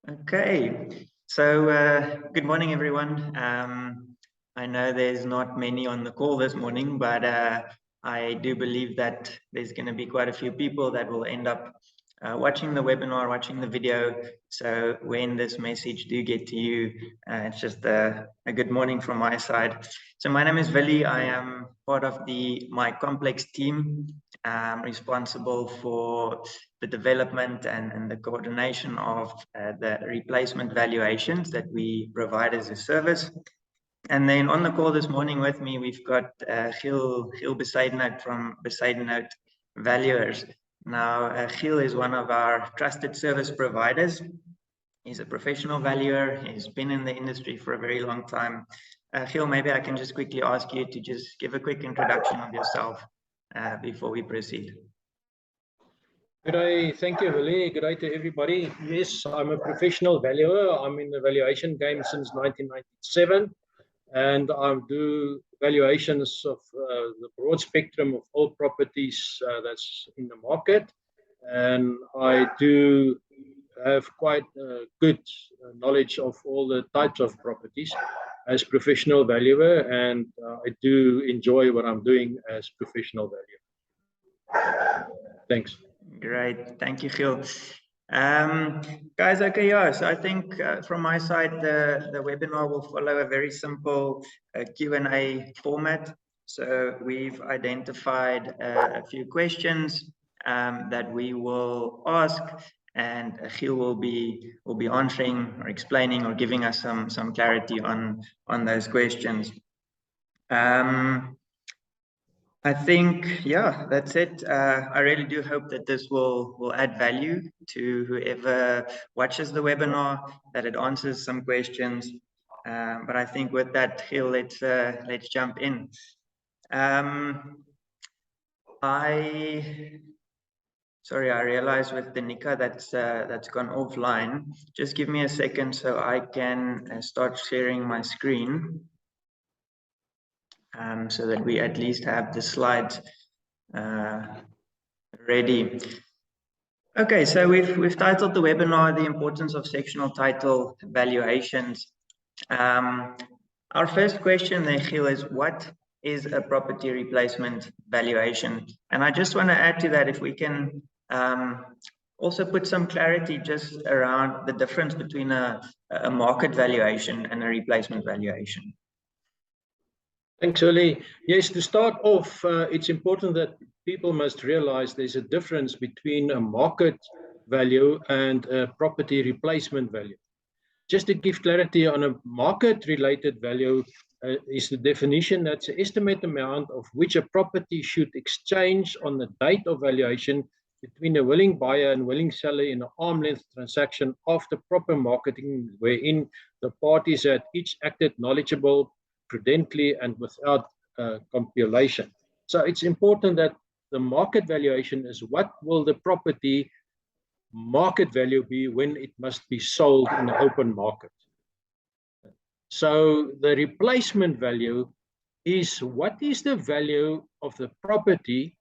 Okay, so good morning, everyone. I know there's not many on the call this morning, but I do believe that there's going to be quite a few people that will end up watching the webinar, watching the video. So when this message do get to you, it's just a good morning from my side. So my name is Vili. I am part of the My Complex team, responsible for the development and the coordination of the replacement valuations that we provide as a service. And then on the call this morning with me, we've got Giel Besaidnout from Besaidnout Valuers. Now, Giel is one of our trusted service providers. He's a professional valuer. He's been in the industry for a very long time. Giel, maybe I can just quickly ask you to just give a quick introduction of yourself before we proceed. Good day, thank you, Vili. Good day to everybody. Yes, I'm a professional valuer. I'm in the valuation game since 1997, and I do valuations of the broad spectrum of all properties that's in the market. And I do have quite good knowledge of all the types of properties as professional valuer, and I do enjoy what I'm doing as professional valuer. Thanks. Great, thank you, Giel. Guys, okay, yeah, so I think from my side, the webinar will follow a very simple Q&A format. So we've identified a few questions that we will ask, and Giel will be answering or explaining or giving us some clarity on those questions. I think, yeah, that's it. I really do hope that this will add value to whoever watches the webinar, that it answers some questions. But I think with that, Giel, let's jump in. Sorry, I realize with the Nika that's gone offline. Just give me a second so I can start sharing my screen. So that we at least have the slides ready. Okay, so we've titled the webinar "The Importance of Sectional Title Valuations." Our first question there, Giel, is what is a property replacement valuation? And I just want to add to that, if we can also put some clarity just around the difference between a market valuation and a replacement valuation. Thanks, Vili. Yes, to start off, it's important that people must realize there's a difference between a market value and a property replacement value. Just to give clarity on a market-related value is the definition that's the estimated amount of which a property should exchange on the date of valuation between a willing buyer and willing seller in an arm's-length transaction after proper marketing, wherein the parties had each acted knowledgeable, prudently, and without compulsion. So it's important that the market valuation is what will the property market value be when it must be sold in the open market. So the replacement value is what is the value of the property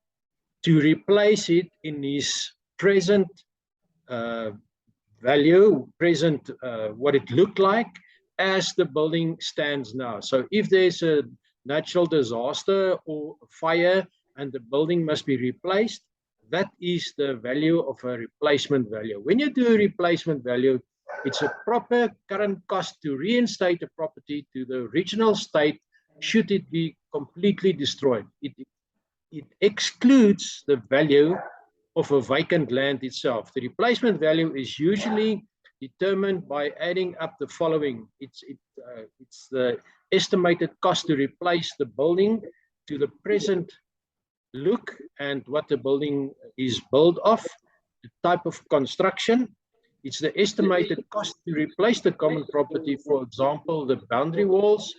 to replace it in its present value, what it looked like as the building stands now. So if there's a natural disaster or fire and the building must be replaced, that is the value of a replacement value. When you do a replacement value, it's a proper current cost to reinstate a property to the original state should it be completely destroyed. It excludes the value of a vacant land itself. The replacement value is usually determined by adding up the following. It's the estimated cost to replace the building to the present look and what the building is built of, the type of construction. It's the estimated cost to replace the common property, for example, the boundary walls,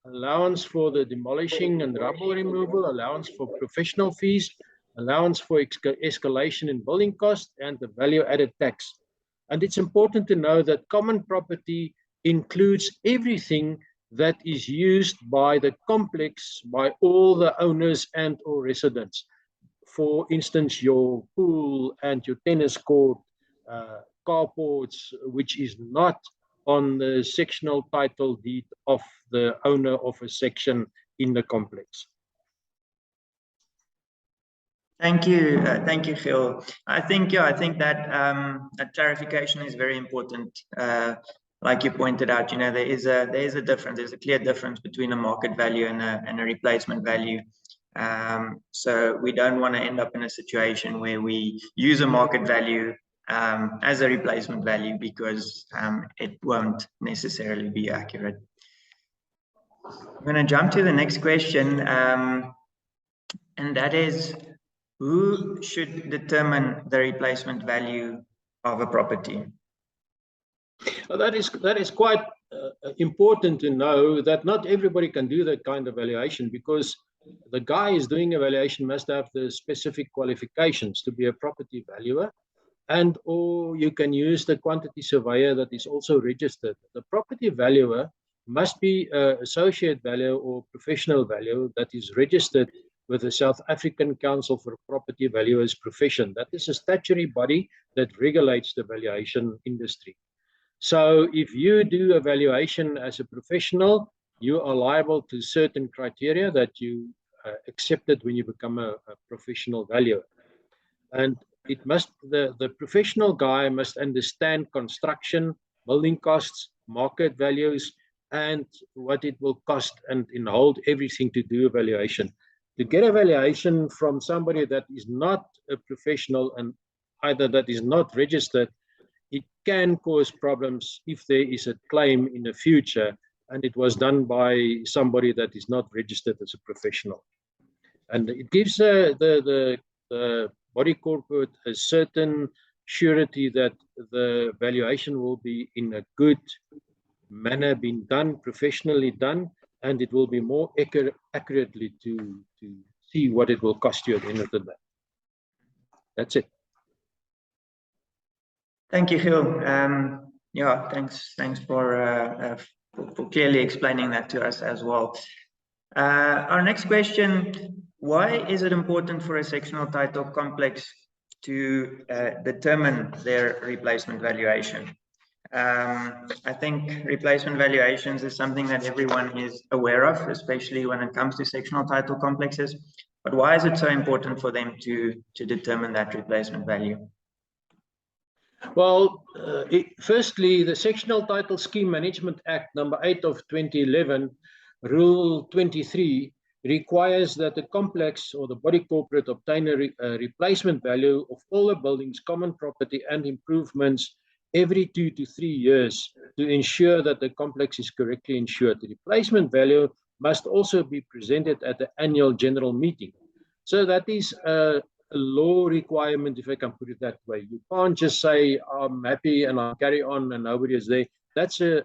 allowance for the demolishing and rubble removal, allowance for professional fees, allowance for escalation in building cost, and the value added tax. And it's important to know that common property includes everything that is used by the complex, by all the owners and or residents. For instance, your pool and your tennis court, carports which is not on the sectional title deed of the owner of a section in the complex. Thank you, Gil. I think that that clarification is very important. Like you pointed out, there is a difference. There's a clear difference between a market value and a replacement value. So we don't want to end up in a situation where we use a market value as a replacement value, because it won't necessarily be accurate. I'm going to jump to the next question, and that is, who should determine the replacement value of a property? Well, that is quite important to know, that not everybody can do that kind of valuation, because the guy is doing a valuation must have the specific qualifications to be a property valuer, and or you can use the quantity surveyor that is also registered. The property valuer must be an associate valuer or professional valuer that is registered with the South African Council for Property Valuers Profession. That is a statutory body that regulates the valuation industry. So if you do a valuation as a professional, you are liable to certain criteria that you accepted when you become a professional valuer. And it must, the professional guy must understand construction, building costs, market values, and what it will cost, and hold everything to do a valuation. To get a valuation from somebody that is not a professional and either that is not registered, it can cause problems if there is a claim in the future and it was done by somebody that is not registered as a professional. And it gives the body corporate a certain surety that the valuation will be in a good manner being done, professionally done, and it will be more accurately to see what it will cost you at the end of the day. That's it. Thank you, Gil. Yeah, thanks for clearly explaining that to us as well. Our next question: why is it important for a sectional title complex to determine their replacement valuation? I think replacement valuations is something that everyone is aware of, especially when it comes to sectional title complexes. But why is it so important for them to determine that replacement value? Well, firstly, the Sectional Title Scheme Management Act number 8 of 2011, Rule 23, requires that the complex or the body corporate obtain a replacement value of all the buildings, common property, and improvements every 2 to 3 years to ensure that the complex is correctly insured. The replacement value must also be presented at the annual general meeting. So that is a law requirement, if I can put it that way. You can't just say, I'm happy and I'll carry on and nobody is there. That's a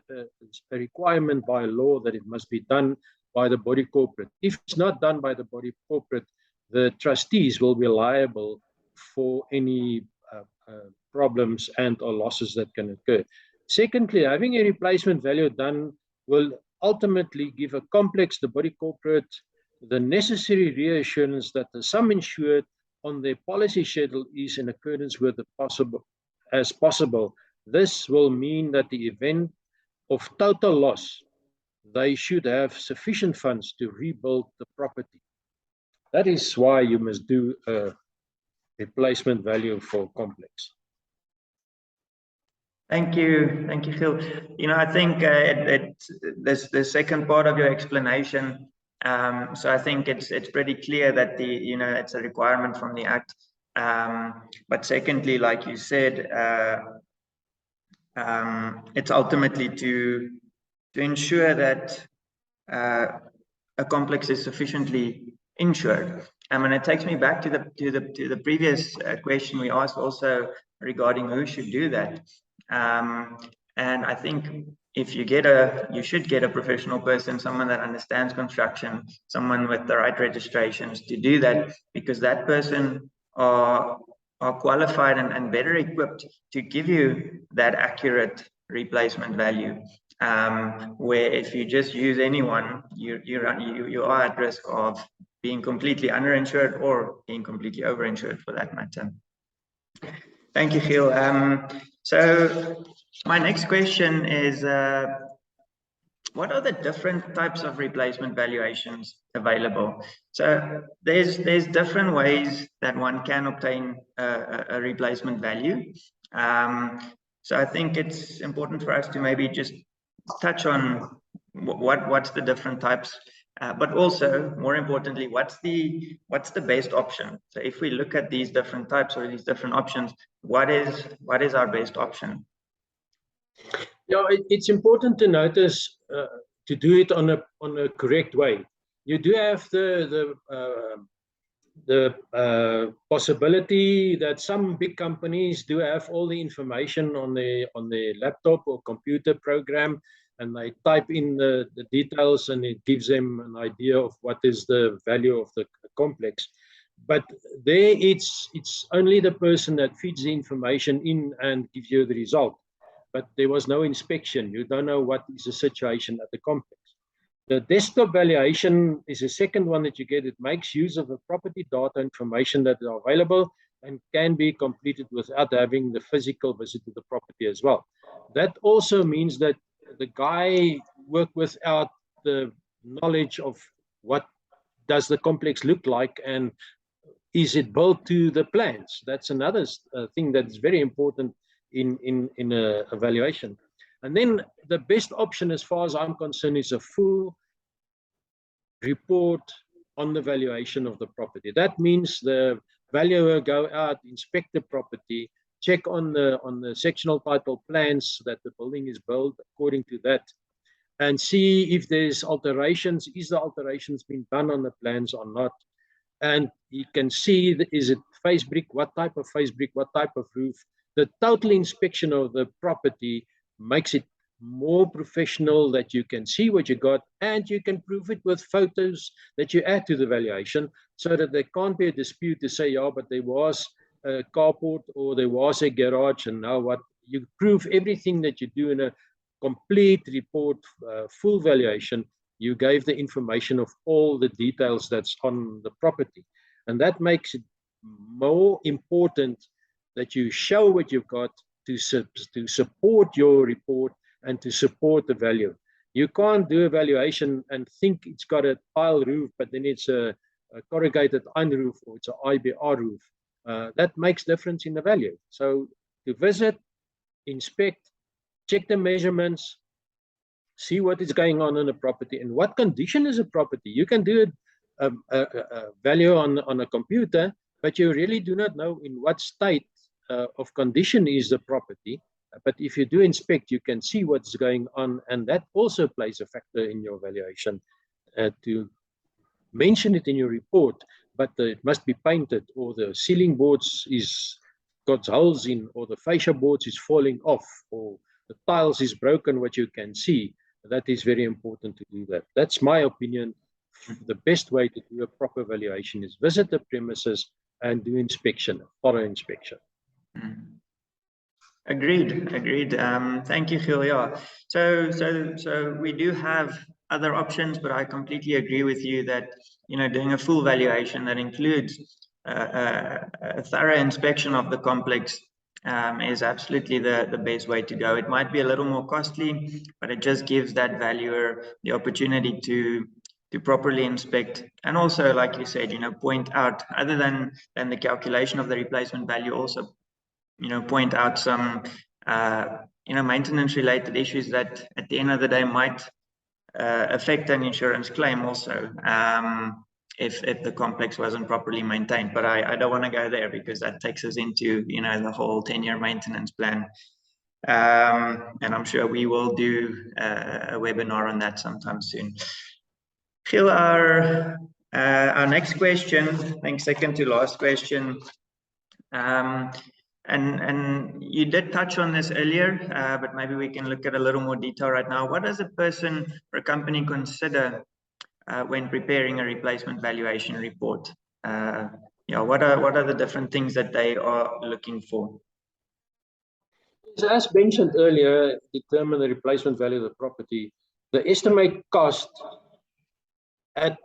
requirement by law that it must be done by the body corporate. If it's not done by the body corporate, the trustees will be liable for any problems and or losses that can occur. Secondly, having a replacement value done will ultimately give a complex, the body corporate, the necessary reassurance that the sum insured on their policy schedule is in accordance with the possible. This will mean that the event of total loss, they should have sufficient funds to rebuild the property. That is why you must do a replacement value for complex. Thank you, Gil. I think the second part of your explanation. So I think it's pretty clear that it's a requirement from the Act. But secondly, like you said, it's ultimately to ensure that a complex is sufficiently insured. And it takes me back to the previous question we asked also regarding who should do that. And I think if you should get a professional person, someone that understands construction, someone with the right registrations to do that, because that person are qualified and better equipped to give you that accurate replacement value. Where if you just use anyone, you are at risk of being completely underinsured or being completely overinsured for that matter. Thank you, Gil. So my next question is, what are the different types of replacement valuations available? So there's different ways that one can obtain a replacement value. So I think it's important for us to maybe just touch on what's the different types, but also more importantly, what's the best option. So if we look at these different types or these different options, what is our best option? Yeah, it's important to notice to do it on a correct way. You do have the possibility that some big companies do have all the information on the laptop or computer program, and they type in the details, and it gives them an idea of what is the value of the complex. But there, it's only the person that feeds the information in and gives you the result. But there was no inspection. You don't know what is the situation at the complex. The desktop valuation is a second one that you get. It makes use of the property data information that are available and can be completed without having the physical visit to the property as well. That also means that the guy worked without the knowledge of what does the complex look like and is it built to the plans. That's another thing that's very important in a evaluation. And then the best option, as far as I'm concerned, is a full report on the valuation of the property. That means the valuer go out, inspect the property, check on the sectional title plans that the building is built according to that, and see if there's alterations. Is the alterations been done on the plans or not? And you can see, is it face brick, what type of face brick, what type of roof. The total inspection of the property makes it more professional, that you can see what you got, and you can prove it with photos that you add to the valuation, so that there can't be a dispute to say, yeah, but there was a carport or there was a garage, and now what. You prove everything that you do in a complete report, full valuation. You gave the information of all the details that's on the property. And that makes it more important that you show what you've got to support your report and to support the value. You can't do a valuation and think it's got a tile roof, but then it's a corrugated iron roof, or it's an IBR roof. That makes difference in the value. So to visit, inspect, check the measurements, see what is going on in the property and what condition is a property. You can do a value on a computer, but you really do not know in what state of condition is the property. But if you do inspect, you can see what's going on, and that also plays a factor in your valuation. To mention it in your report, but it must be painted, or the ceiling boards is got holes in, or the fascia boards is falling off, or the tiles is broken, what you can see. That is very important to do that. That's my opinion. The best way to do a proper valuation is visit the premises and do inspection, thorough inspection. Agreed. Thank you, Phil. Yeah. So we do have other options, but I completely agree with you that, doing a full valuation that includes a thorough inspection of the complex is absolutely the best way to go. It might be a little more costly, but it just gives that valuer the opportunity to properly inspect, and also, like you said, point out, other than the calculation of the replacement value, also point out some maintenance related issues that at the end of the day might affect an insurance claim also, if the complex wasn't properly maintained. But I don't want to go there, because that takes us into the whole 10-year maintenance plan, and I'm sure we will do a webinar on that sometime soon. Phil, our next question, I think second to last question, and you did touch on this earlier, but maybe we can look at a little more detail right now. What does a person or a company consider when preparing a replacement valuation report? What are the different things that they are looking for? So as mentioned earlier, determine the replacement value of the property. The estimate cost at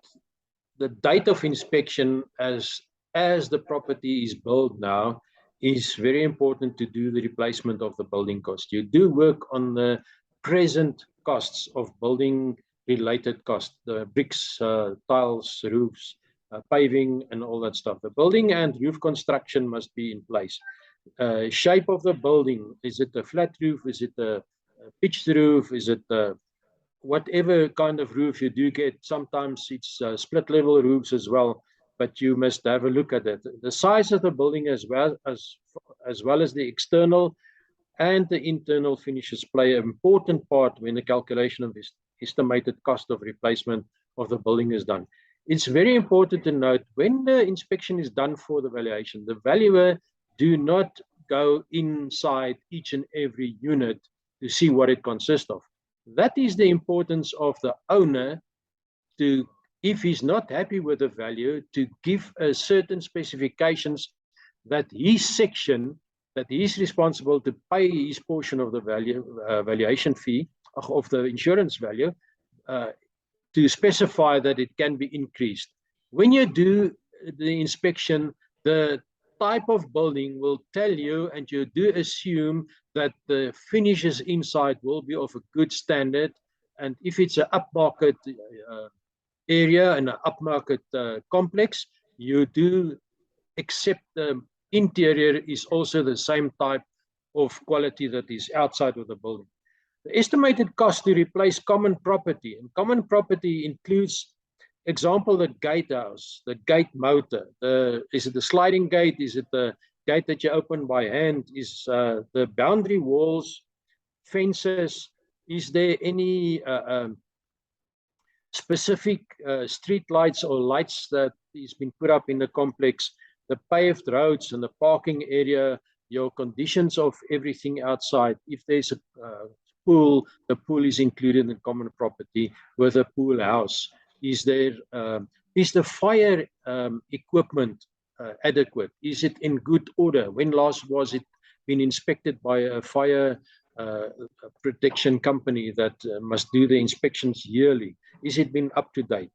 the date of inspection, as the property is built now, is very important to do the replacement of the building cost. You do work on the present costs of building related costs, the bricks, tiles, roofs, paving, and all that stuff. The building and roof construction must be in place. Shape of the building, is it a flat roof, is it a pitched roof, is it whatever kind of roof you do get. Sometimes it's split level roofs as well, but you must have a look at it. The size of the building as well as the external and the internal finishes play an important part when the calculation of this estimated cost of replacement of the building is done. It's very important to note when the inspection is done for the valuation, the valuer do not go inside each and every unit to see what it consists of. That is the importance of the owner to, if he's not happy with the value, to give a certain specifications that his section, that he's responsible to pay his portion of the valuation fee of the insurance value, to specify that it can be increased. When you do the inspection, the type of building will tell you, and you do assume that the finishes inside will be of a good standard. And if it's an upmarket area and an upmarket complex, you do accept the interior is also the same type of quality that is outside of the building. The estimated cost to replace common property, and common property includes, example, the gatehouse, the gate motor. Is it the sliding gate? Is it the gate that you open by hand? Is the boundary walls, fences? Is there any specific street lights or lights that is been put up in the complex? The paved roads and the parking area, your conditions of everything outside. If there's a pool, the pool is included in common property with a pool house. Is there is the fire equipment adequate? Is it in good order? When last was it been inspected by a fire protection company that must do the inspections yearly? Is it been up to date?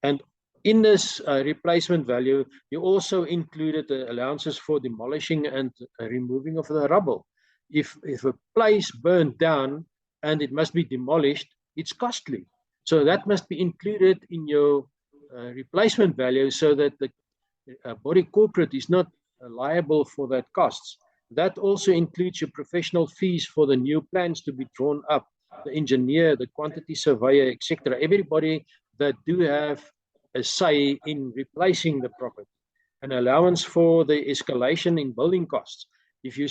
And in this replacement value, you also included the allowances for demolishing and removing of the rubble. If a place burned down and it must be demolished, it's costly. So that must be included in your replacement value so that the body corporate is not liable for that costs. That also includes your professional fees for the new plans to be drawn up, the engineer, the quantity surveyor, etc. Everybody that do have a say in replacing the property. An allowance for the escalation in building costs. If you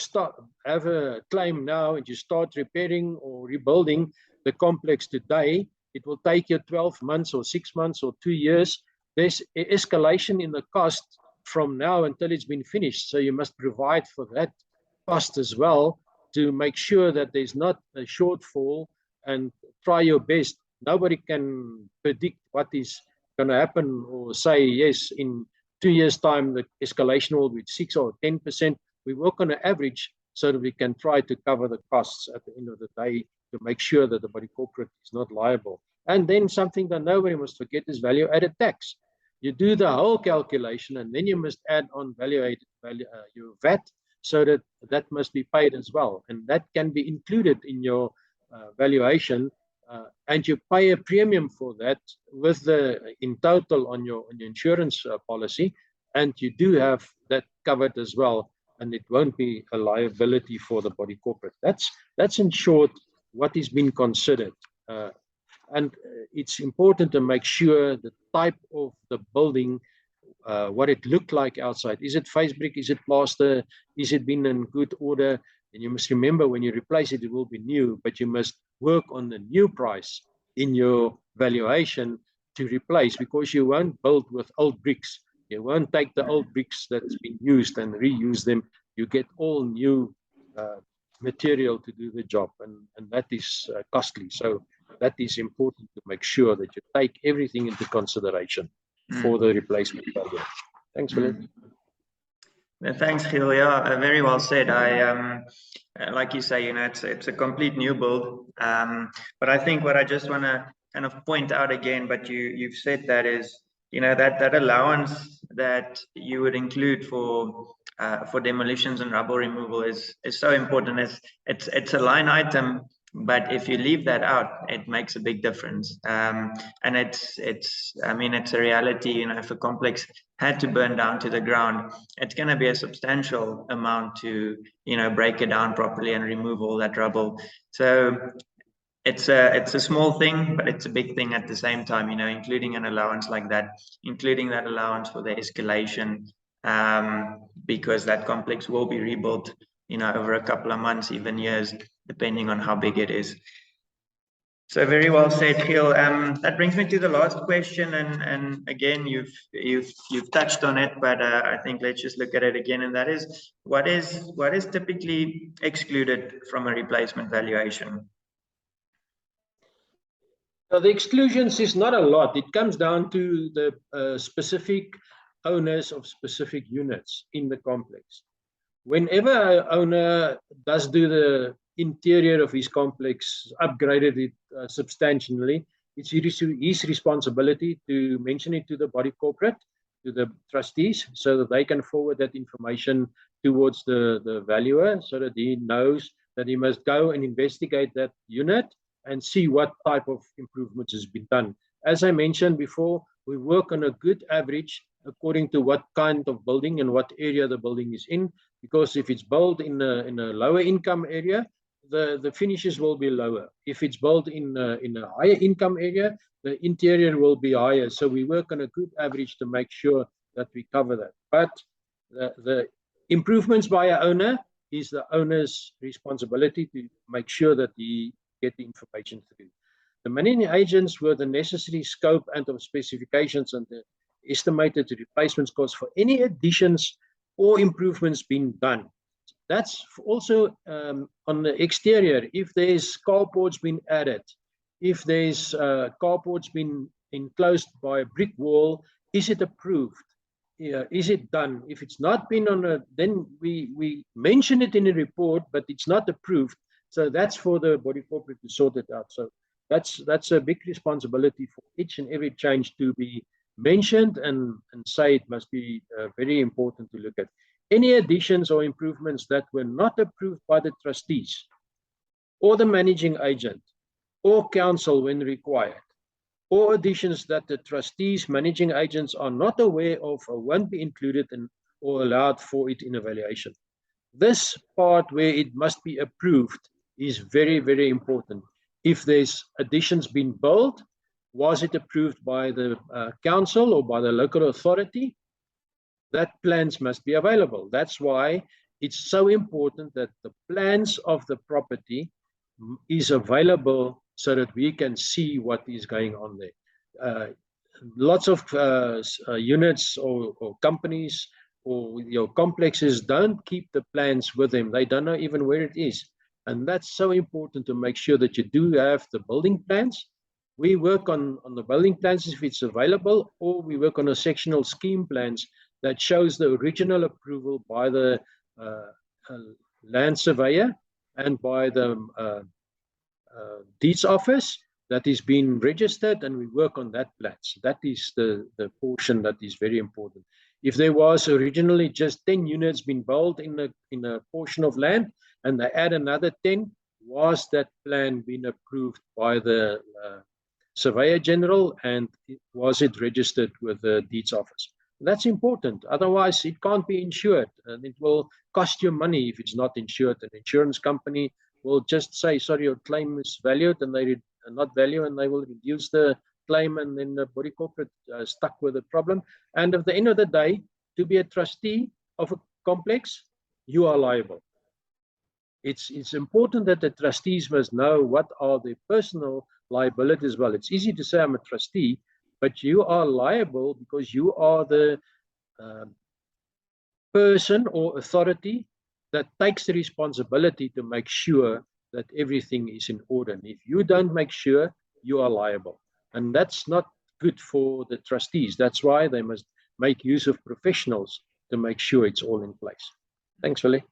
have a claim now and you start repairing or rebuilding the complex today, it will take you 12 months or 6 months or 2 years. There's escalation in the cost from now until it's been finished. So you must provide for that cost as well to make sure that there's not a shortfall, and try your best. Nobody can predict what is going to happen or say, yes, in 2 years' time, the escalation will be 6 or 10%. We work on an average so that we can try to cover the costs at the end of the day to make sure that the body corporate is not liable. And then something that nobody must forget is value added tax. You do the whole calculation and then you must add on your VAT, so that must be paid as well. And that can be included in your valuation, and you pay a premium for that with in total on your insurance policy, and you do have that covered as well, and it won't be a liability for the body corporate. That's in short what is being considered. And it's important to make sure the type of the building, what it looked like outside. Is it face brick? Is it plaster? Is it been in good order? And you must remember, when you replace it, it will be new, but you must work on the new price in your valuation to replace, because you won't build with old bricks. You won't take the old bricks that's been used and reuse them. You get all new material to do the job, and that is costly. So that is important to make sure that you take everything into consideration for the replacement value. Thanks, Willem. Thanks, Giel. Yeah, very well said. I like you say, it's a complete new build. But I think what I just want to kind of point out again, but you've said that is that allowance that you would include for demolitions and rubble removal is so important. It's a line item, but if you leave that out, it makes a big difference. And it's a reality. If a complex had to burn down to the ground, it's going to be a substantial amount to break it down properly and remove all that rubble. So it's a small thing, but it's a big thing at the same time, including an allowance like that, including that allowance for the escalation, because that complex will be rebuilt, over a couple of months, even years, depending on how big it is. So very well said, Gil. That brings me to the last question, and again, you've touched on it, but I think let's just look at it again, and that is what is typically excluded from a replacement valuation? The exclusions is not a lot. It comes down to the specific owners of specific units in the complex. Whenever an owner does do the interior of his complex, upgraded it substantially, it's his responsibility to mention it to the body corporate, to the trustees, so that they can forward that information towards the valuer, so that he knows that he must go and investigate that unit and see what type of improvements has been done. As I mentioned before, we work on a good average according to what kind of building and what area the building is in, because if it's built in a lower income area, the finishes will be lower. If it's built in a higher income area, the interior will be higher. So we work on a good average to make sure that we cover that. But the improvements by an owner is the owner's responsibility to make sure that he get the information through. The managing agents with the necessary scope and of specifications and the estimated replacement costs for any additions or improvements being done. That's also on the exterior. If there's carports been added, if there's carports been enclosed by a brick wall, is it approved? Is it done? If it's not been then we mention it in a report, but it's not approved. So that's for the body corporate to sort it out. So that's a big responsibility for each and every change to be mentioned and say it must be very important to look at. Any additions or improvements that were not approved by the trustees or the managing agent or council when required, or additions that the trustees, managing agents are not aware of or won't be included in or allowed for it in evaluation. This part where it must be approved is very, very important. If there's additions being built, was it approved by the council or by the local authority? That plans must be available. That's why it's so important that the plans of the property is available so that we can see what is going on there. Lots of units or companies or complexes don't keep the plans with them. They don't know even where it is. And that's so important to make sure that you do have the building plans. We work on the building plans if it's available, or we work on a sectional scheme plans that shows the original approval by the land surveyor and by the deeds office that is being registered, and we work on that plan. So that is the portion that is very important. If there was originally just 10 units being built in a portion of land, and they add another 10, was that plan been approved by the surveyor general, and was it registered with the deeds office? That's important. Otherwise, it can't be insured, and it will cost you money if it's not insured. An insurance company will just say, sorry, your claim is valued, and they are not value, and they will reduce the claim, and then the body corporate stuck with the problem. And at the end of the day, to be a trustee of a complex, you are liable. It's important that the trustees must know what are their personal liabilities as well. It's easy to say I'm a trustee, but you are liable because you are the person or authority that takes the responsibility to make sure that everything is in order. And if you don't make sure, you are liable. And that's not good for the trustees. That's why they must make use of professionals to make sure it's all in place. Thanks, Willie.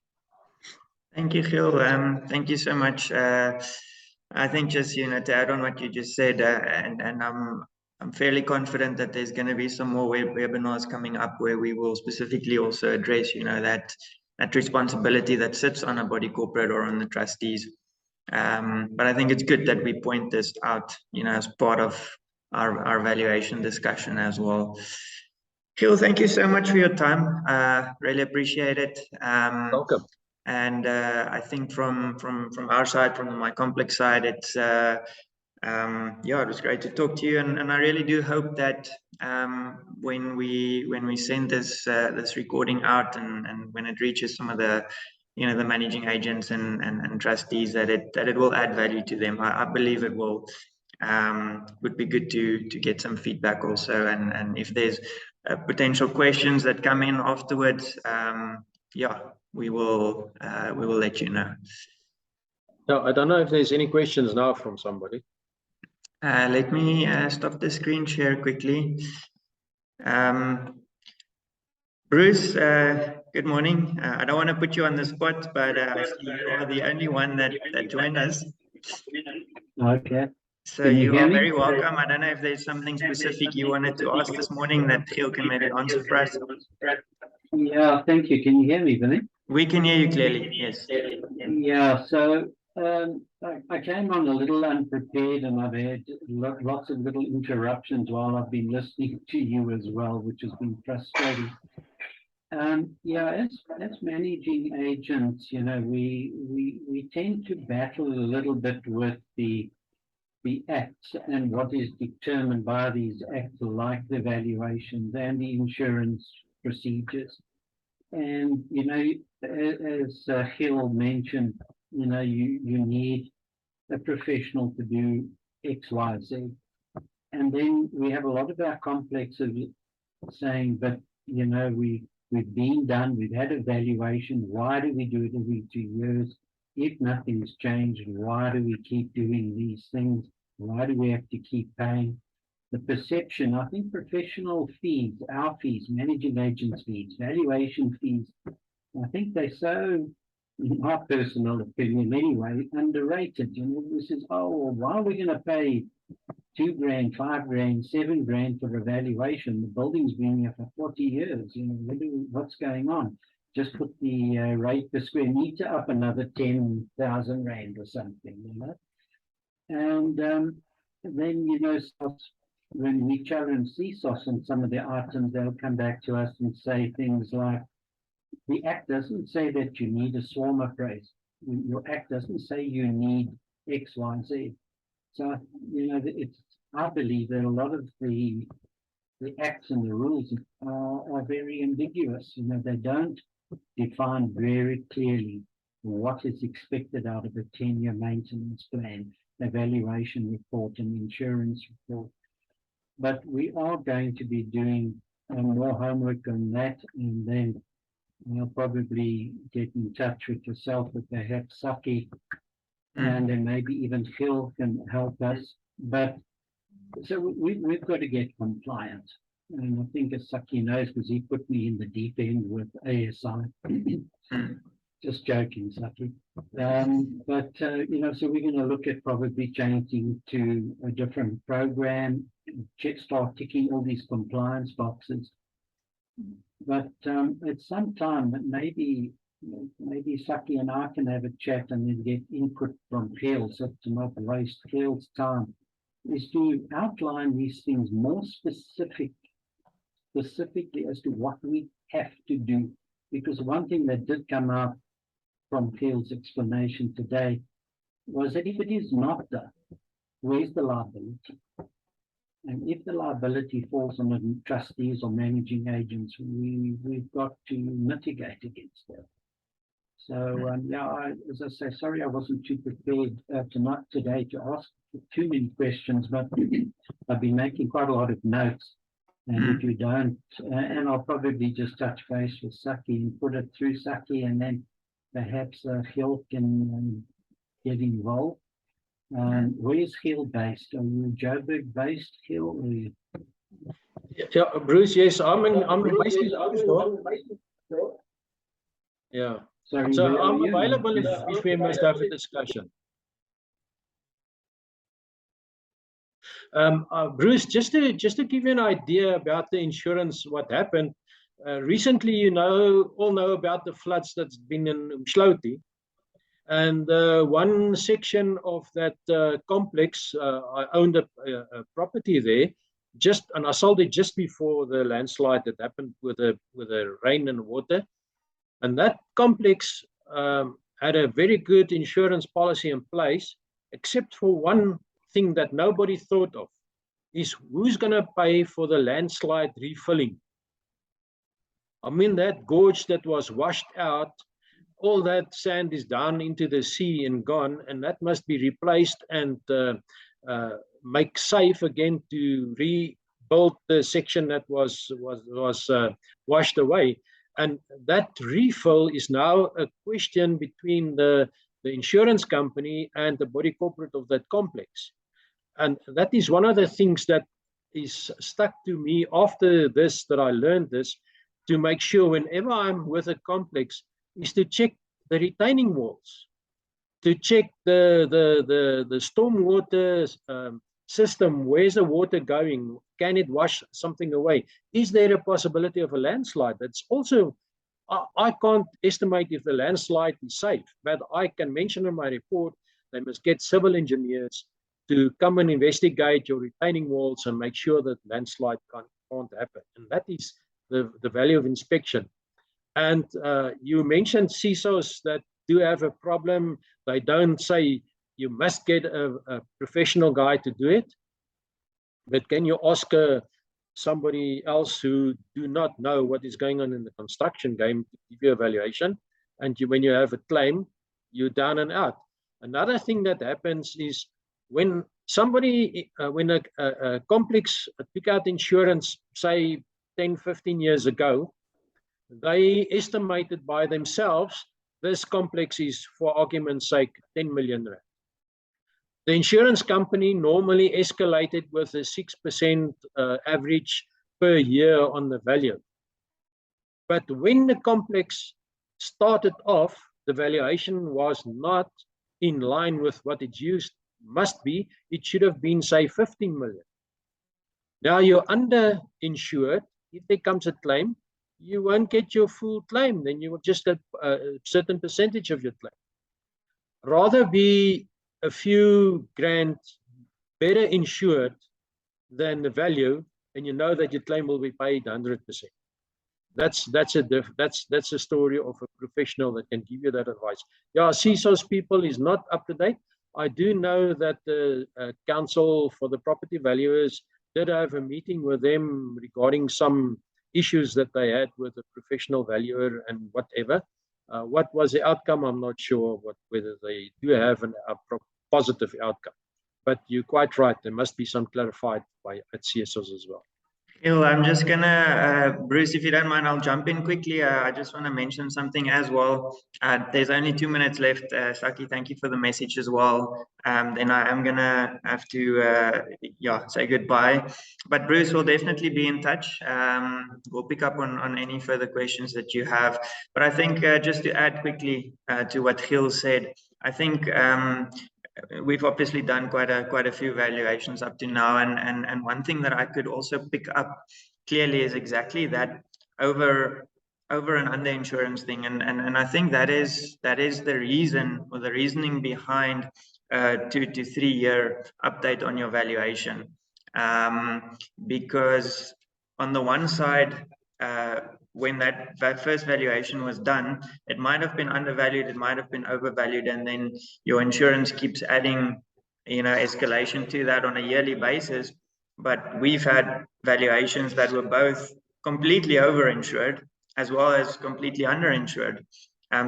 Thank you, Gil. Thank you so much. I think just to add on what you just said, and I'm I'm fairly confident that there's going to be some more webinars coming up where we will specifically also address, that responsibility that sits on a body corporate or on the trustees. But I think it's good that we point this out, as part of our valuation discussion as well. Phil, thank you so much for your time. Really appreciate it. Welcome. And I think from our side, from my complex side, it's it was great to talk to you, and I really do hope that when we send this recording out and when it reaches some of the the managing agents and trustees, that it will add value to them. I believe it will. Would be good to get some feedback also, and if there's potential questions that come in afterwards, we will let you know. No, I don't know if there's any questions now from somebody. Let me stop the screen share quickly. Bruce, good morning. I don't want to put you on the spot, but I see you are the only one that joined us. Okay. So you are very welcome. I don't know if there's something specific you wanted to ask this morning that Giel can maybe answer for us. Yeah, thank you. Can you hear me, Vinny? We can hear you clearly, yes. Yeah, so I came on a little unprepared, and I've had lots of little interruptions while I've been listening to you as well, which has been frustrating. As managing agents, we tend to battle a little bit with the acts and what is determined by these acts, like the valuations and the insurance procedures. And, as Giel mentioned, you need a professional to do X, Y, Z. And then we have a lot of our complexes saying, but, we've been done, we've had a valuation, why do we do it every 2 years? If nothing's changed, why do we keep doing these things? Why do we have to keep paying? The perception, I think professional fees, our fees, managing agents fees, valuation fees, I think they're so, in my personal opinion anyway, underrated. This is, why are we going to pay $2 grand, $5 grand, $7 grand for a valuation? The building's been here for 40 years. What's going on? Just put the rate per square meter up another 10,000 rand or something, And then, when we challenge CSOS on some of the items, they'll come back to us and say things like, the Act doesn't say that you need a swarm appraisal. Your Act doesn't say you need X, Y, Z. So, I believe that a lot of the acts and the rules are very ambiguous. They don't define very clearly what is expected out of a 10-year maintenance plan, evaluation report, and insurance report. But we are going to be doing more homework on that, and then I'll probably get in touch with yourself, with perhaps Saki, and then maybe even Phil can help us. But so we've got to get compliant. And I think as Saki knows, because he put me in the deep end with ASI. Just joking, Saki. So we're going to look at probably changing to a different program, start ticking all these compliance boxes. But at some time, maybe Saki and I can have a chat and then get input from Giel, so to not waste Giel's time, is to outline these things more specifically as to what we have to do. Because one thing that did come out from Giel's explanation today was that if it is not done, where's the liability? And if the liability falls on the trustees or managing agents, we've got to mitigate against that. So, as I say, sorry I wasn't too prepared today to ask too many questions, but I've been making quite a lot of notes. And if you don't, and I'll probably just touch base with Saki and put it through Saki, and then perhaps Giel can get involved. Where's Giel based? Are you Joburg based, Giel? Yeah, Bruce, yes, I'm based in Joburg. Yeah. Sorry, so I'm available if we must have a discussion. Bruce, just to give you an idea about the insurance, what happened recently, you all know about the floods that's been in Umhloti, and one section of that complex, I owned a property there, and I sold it just before the landslide that happened with the rain and water, and that complex had a very good insurance policy in place, except for one thing that nobody thought of, is who's going to pay for the landslide refilling. I mean, that gorge that was washed out, all that sand is down into the sea and gone, and that must be replaced and make safe again to rebuild the section that was washed away. And that refill is now a question between the insurance company and the body corporate of that complex. And that is one of the things that is stuck to me after this, that I learned this, to make sure whenever I'm with a complex, is to check the retaining walls, to check the stormwater system. Where's the water going? Can it wash something away? Is there a possibility of a landslide? That's also, I can't estimate if the landslide is safe, but I can mention in my report, they must get civil engineers to come and investigate your retaining walls and make sure that landslide can't happen. And that is the value of inspection. And you mentioned CISOs that do have a problem. They don't say you must get a professional guy to do it, but can you ask somebody else who do not know what is going on in the construction game to give you a valuation? And when you have a claim, you're down and out. Another thing that happens is when somebody, when a complex took out insurance, say 10, 15 years ago, they estimated by themselves, this complex is, for argument's sake, 10 million rand. The insurance company normally escalated with a 6% average per year on the value. But when the complex started off, the valuation was not in line with what it must be. It should have been, say, 15 million. Now you're underinsured. If there comes a claim, you won't get your full claim. Then you will just get a certain percentage of your claim. Rather be a few grand better insured than the value, and you know that your claim will be paid 100%. That's a story of a professional that can give you that advice. Yeah, CISO's people is not up to date. I do know that the Council for the Property Valuers did have a meeting with them regarding some issues that they had with a professional valuer and whatever. What was the outcome? I'm not sure whether they do have a positive outcome. But you're quite right. There must be some clarified at CSOs as well. I'm just gonna, Bruce, if you don't mind, I'll jump in quickly. I just want to mention something as well. There's only 2 minutes left. Saki, thank you for the message as well. Then I am gonna have to, say goodbye. But Bruce will definitely be in touch. We'll pick up on any further questions that you have. But I think just to add quickly to what Gil said, I think we've obviously done quite a few valuations up to now, and one thing that I could also pick up clearly is exactly that over and under insurance thing, and I think that is the reason, or the reasoning behind 2 to 3 year update on your valuation, because on the one side, when that first valuation was done, it might have been undervalued, it might have been overvalued, and then your insurance keeps adding, escalation to that on a yearly basis. But we've had valuations that were both completely overinsured as well as completely underinsured.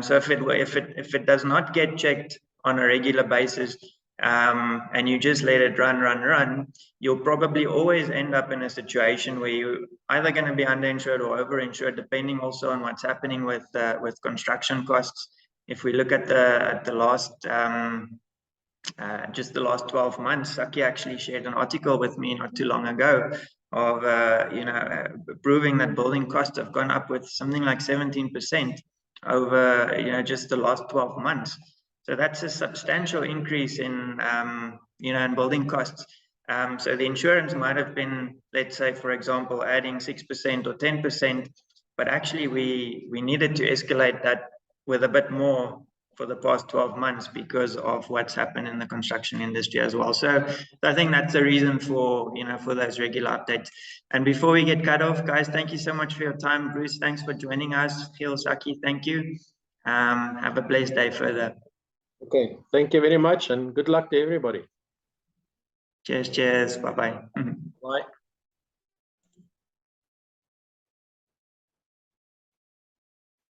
So if it does not get checked on a regular basis, and you just let it run, you'll probably always end up in a situation where you're either going to be underinsured or overinsured, depending also on what's happening with construction costs. If we look at the last just the last 12 months, Saki actually shared an article with me not too long ago of proving that building costs have gone up with something like 17% over just the last 12 months. So that's a substantial increase in in building costs. So the insurance might have been, let's say, for example, adding 6% or 10%, but actually we needed to escalate that with a bit more for the past 12 months because of what's happened in the construction industry as well. So I think that's the reason for, for those regular updates. And before we get cut off, guys, thank you so much for your time. Bruce, thanks for joining us. Phil, Saki, thank you. Have a blessed day further. Okay, thank you very much and good luck to everybody. Cheers, cheers. Bye-bye. Bye.